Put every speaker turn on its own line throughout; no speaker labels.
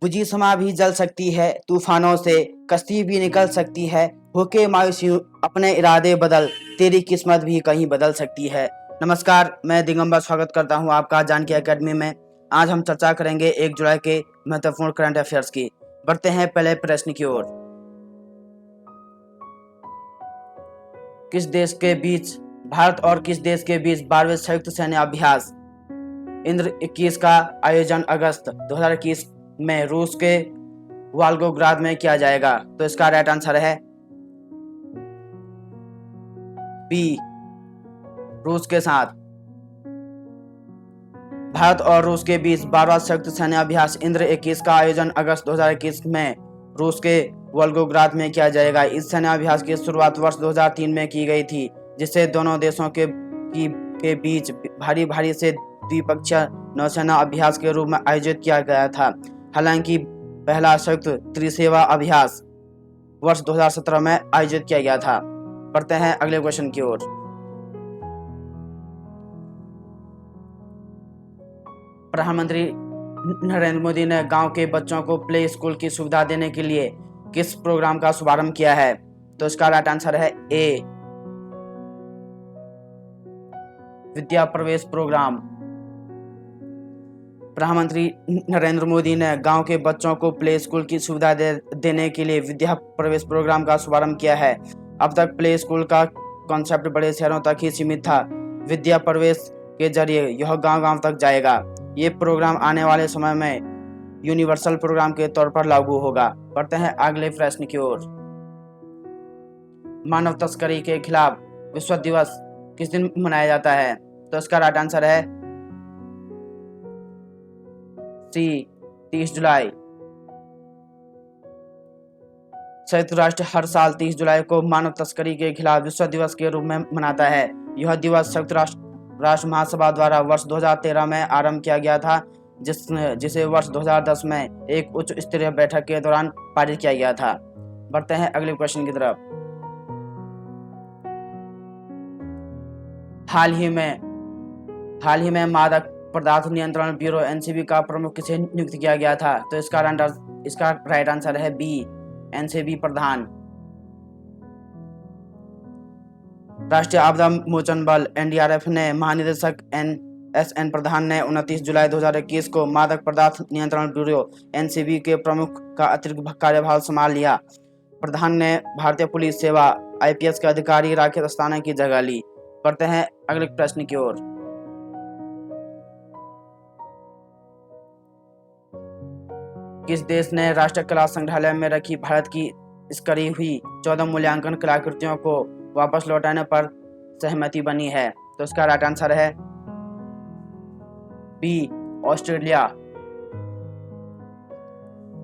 बुझी समा भी जल सकती है, तूफानों से कश्ती भी निकल सकती है, होके मायूसी अपने इरादे बदल, तेरी किस्मत भी कहीं बदल सकती है। नमस्कार, मैं दिगंबर स्वागत करता हूं आपका जानकी एकेडमी में। आज हम चर्चा करेंगे 1 जुलाई के महत्वपूर्ण करंट अफेयर्स की। बढ़ते हैं पहले प्रश्न की ओर। भारत और किस देश के बीच 12वें संयुक्त सैन्य अभ्यास इंद्र 21 का आयोजन अगस्त 2021 में रूस के वाल्गोग्राद में किया जाएगा? तो इसका राइट आंसर है बी, रूस के साथ। भारत और रूस के बीच 12वां संयुक्त सैन्य अभ्यास इंद्र 21 का आयोजन अगस्त 2021 में रूस के वोल्गोग्राद में किया जाएगा। इस सैन्य अभ्यास की शुरुआत वर्ष 2003 में की गई थी, जिसे दोनों देशों के बीच भारी से द्विपक्षीय नौसेना अभ्यास के रूप में आयोजित किया गया था। हालांकि पहला संयुक्त त्रिसेवा अभ्यास वर्ष 2017 में आयोजित किया गया था। बढ़ते हैं अगले क्वेश्चन की ओर। प्रधानमंत्री नरेंद्र मोदी ने गांव के बच्चों को प्ले स्कूल की सुविधा देने के लिए किस प्रोग्राम का शुभारंभ किया है? तो इसका राइट आंसर है ए, विद्या प्रवेश प्रोग्राम। प्रधानमंत्री नरेंद्र मोदी ने गांव के बच्चों को प्ले स्कूल की सुविधा देने के लिए विद्या प्रवेश प्रोग्राम का शुभारंभ किया है। अब तक प्ले स्कूल का कॉन्सेप्ट बड़े शहरों तक ही सीमित था। विद्या प्रवेश के जरिए यह गांव-गांव तक जाएगा। ये प्रोग्राम आने वाले समय में यूनिवर्सल प्रोग्राम के तौर पर लागू होगा। बढ़ते हैं अगले प्रश्न की ओर। मानव तस्करी के खिलाफ विश्व दिवस किस दिन मनाया जाता है? तो इसका राइट आंसर है सी, 30 जुलाई। संयुक्त राष्ट्र हर साल 30 जुलाई को मानव तस्करी के खिलाफ विश्व दिवस के रूप में मनाता है। यह दिवस संयुक्त राष्ट्र महासभा द्वारा वर्ष 2013 में आरंभ किया गया था, जिसे वर्ष 2010 में एक उच्च स्तरीय बैठक के दौरान पारित किया गया था। बढ़ते हैं अगले क्वेश्चन की तरफ। हाल ही में मादक पदार्थ नियंत्रण ब्यूरो एनसीबी का प्रमुख किसे नियुक्त किया गया था? तो इसका राइट आंसर है बी, एनसीबी प्रधान। राष्ट्रीय आपदा मोचन बल एनडीआरएफ ने महानिदेशक एसएन प्रधान ने 29 जुलाई 2021 को मादक पदार्थ नियंत्रण ब्यूरो एनसीबी के प्रमुख का अतिरिक्त कार्यभार संभाल लिया। प्रधान ने भारतीय पुलिस सेवा आईपीएस के अधिकारी राकेश अस्थाना की जगह ली। बढ़ते हैं अगले प्रश्न की ओर। किस देश ने राष्ट्रीय कला संग्रहालय में रखी भारत की स्करी हुई 14 मूल्यांकन कलाकृतियों को वापस लौटाने पर सहमति बनी है? तो इसका राइट आंसर है बी, ऑस्ट्रेलिया।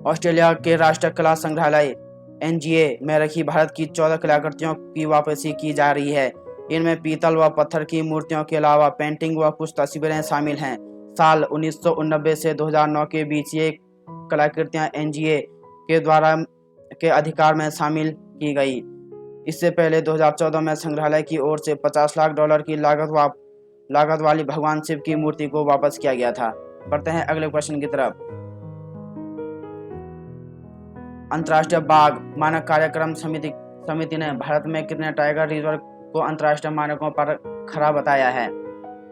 ऑस्ट्रेलिया के राष्ट्रीय कला संग्रहालय एनजीए में रखी भारत की 14 कलाकृतियों की वापसी की जा रही है। इनमें पीतल व पत्थर की मूर्तियों के अलावा पेंटिंग व कुछ तस्वीरें शामिल हैं। साल 1989 से 2009 के बीच ये कलाकृतियां एनजीए के अधिकार में शामिल की गई। इससे पहले 2014 में संग्रहालय की ओर से $50 लाख की लागत वाली भगवान शिव की मूर्ति को वापस किया गया था। बढ़ते हैं अगले क्वेश्चन की तरफ। अंतर्राष्ट्रीय बाघ मानक कार्यक्रम समिति ने भारत में कितने टाइगर रिजर्व को अंतर्राष्ट्रीय मानकों पर खरा बताया है?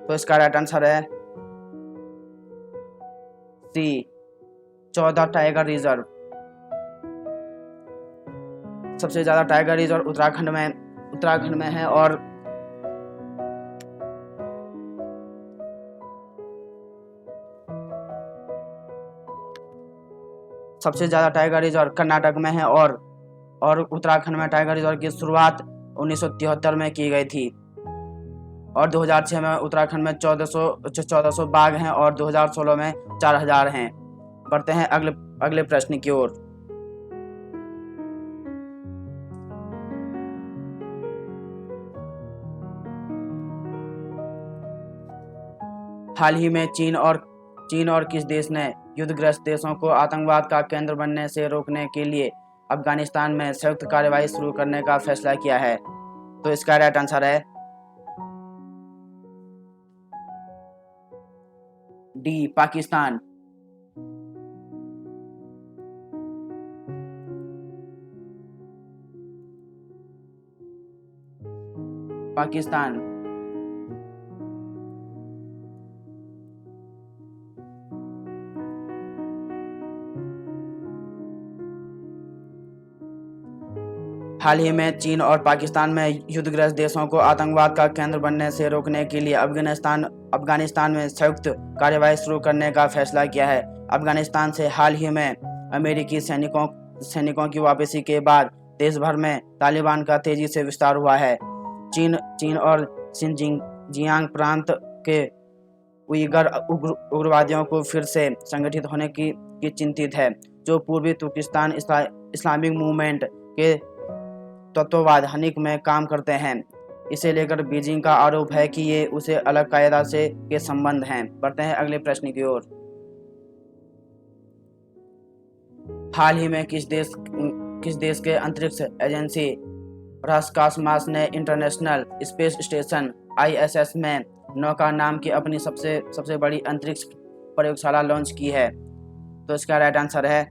तो इसका राइट आंसर है सी, 14 टाइगर रिजर्व। सबसे ज्यादा टाइगर रिजर्व उत्तराखंड में है और सबसे ज्यादा टाइगर रिजर्व कर्नाटक में है और उत्तराखंड में टाइगर रिजर्व की शुरुआत 1973 में की गई थी और 2006 में उत्तराखंड में 1400 बाघ हैं और 2016 में 4000 हैं। बढ़ते हैं अगले प्रश्न की ओर। हाल ही में चीन और किस देश ने युद्धग्रस्त देशों को आतंकवाद का केंद्र बनने से रोकने के लिए अफगानिस्तान में संयुक्त कार्रवाई शुरू करने का फैसला किया है? तो इसका राइट आंसर है डी, पाकिस्तान। पाकिस्तान। हाल ही में चीन और पाकिस्तान में युद्धग्रस्त देशों को आतंकवाद का केंद्र बनने से रोकने के लिए अफगानिस्तान में संयुक्त कार्यवाही शुरू करने का फैसला किया है। अफगानिस्तान से हाल ही में अमेरिकी सैनिकों की वापसी के बाद देश भर में तालिबान का तेजी से विस्तार हुआ है। चीन और शिनजियांग प्रांत के उइगर उग्रवादियों को फिर से संगठित होने की चिंतित है, जो पूर्वी तुर्किस्तान इस्लामिक मूवमेंट के तत्ववाद में काम करते हैं। इसे लेकर बीजिंग का आरोप है कि ये उसे अलग कायदा से के संबंध हैं। बढ़ते हैं अगले प्रश्न की ओर। हाल ही में किस देश के अंतरिक्ष एजेंसी रोसकॉस्मोस ने इंटरनेशनल स्पेस स्टेशन ISS में नौका नाम की अपनी सबसे बड़ी अंतरिक्ष प्रयोगशाला लॉन्च की है? तो इसका राइट आंसर है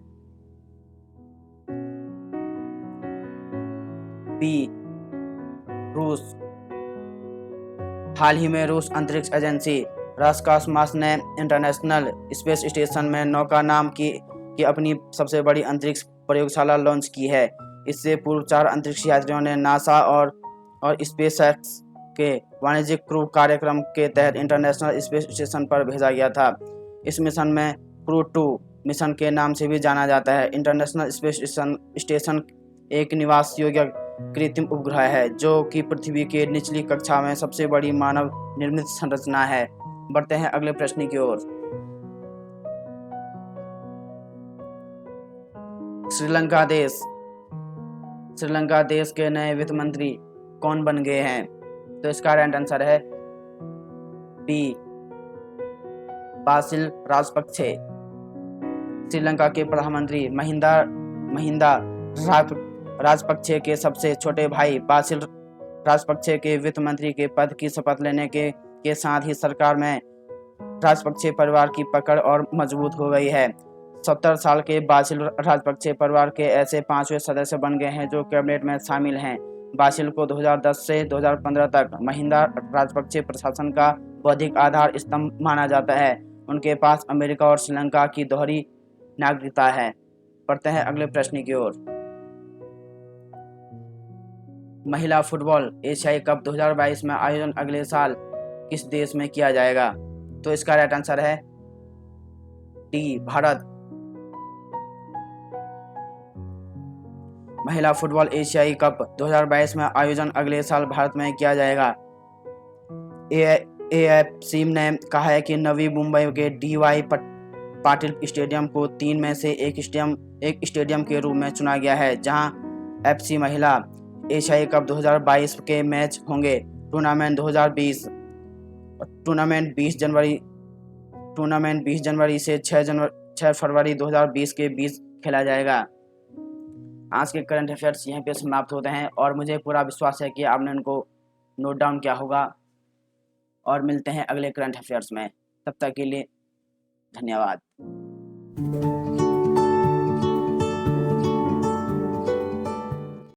बी, रूस। हाल ही में रूस अंतरिक्ष एजेंसी रोसकॉस्मोस ने इंटरनेशनल स्पेस स्टेशन में नौका नाम की अपनी सबसे बड़ी अंतरिक्ष प्रयोगशाला लॉन्च की है। इससे पूर्व 4 अंतरिक्ष यात्रियों ने नासा और स्पेसएक्स के वाणिज्यिक क्रू कार्यक्रम के तहत इंटरनेशनल स्पेस स्टेशन पर भेजा गया था। इस मिशन में क्रू 2 मिशन के नाम से भी जाना जाता है। इंटरनेशनल स्पेस स्टेशन एक निवास योग्य कृत्रिम उपग्रह है, जो कि पृथ्वी के निचली कक्षा में सबसे बड़ी मानव निर्मित संरचना है। बढ़ते हैं अगले प्रश्न की ओर। श्रीलंका देश के नए वित्त मंत्री कौन बन गए हैं? तो इसका राइट आंसर है बी, बासिल राजपक्षे। श्रीलंका के प्रधानमंत्री महिंदा राजपक्षे के सबसे छोटे भाई बासिल राजपक्षे के वित्त मंत्री के पद की शपथ लेने के साथ ही सरकार में राजपक्षे परिवार की पकड़ और मजबूत हो गई है। 70 साल के बासिल राजपक्षे परिवार के ऐसे 5वें सदस्य बन गए हैं जो कैबिनेट में शामिल हैं। बासिल को 2010 से 2015 तक महिंदा राजपक्षे प्रशासन का बौद्धिक आधार स्तंभ माना जाता है। उनके पास अमेरिका और श्रीलंका की दोहरी नागरिकता है। पढ़ते हैं अगले प्रश्न की ओर। महिला फुटबॉल एशियाई कप 2022 में आयोजन अगले साल किस देश में किया जाएगा? तो इसका राइट आंसर है डी, भारत। महिला फुटबॉल एशियाई कप 2022 में आयोजन अगले साल भारत में किया जाएगा। AFC ने कहा है कि नवी मुंबई के DY पाटिल स्टेडियम को 3 में से एक स्टेडियम के रूप में चुना गया है, जहां FC महिला एशियाई कप 2022 के मैच होंगे। टूर्नामेंट 20 जनवरी से 6 फरवरी 2020 के बीच खेला जाएगा। आज के करंट अफेयर्स यहीं पे समाप्त होते हैं और मुझे पूरा विश्वास है कि आपने उनको नोट डाउन किया होगा। और मिलते हैं अगले करंट अफेयर्स में। तब तक के लिए धन्यवाद।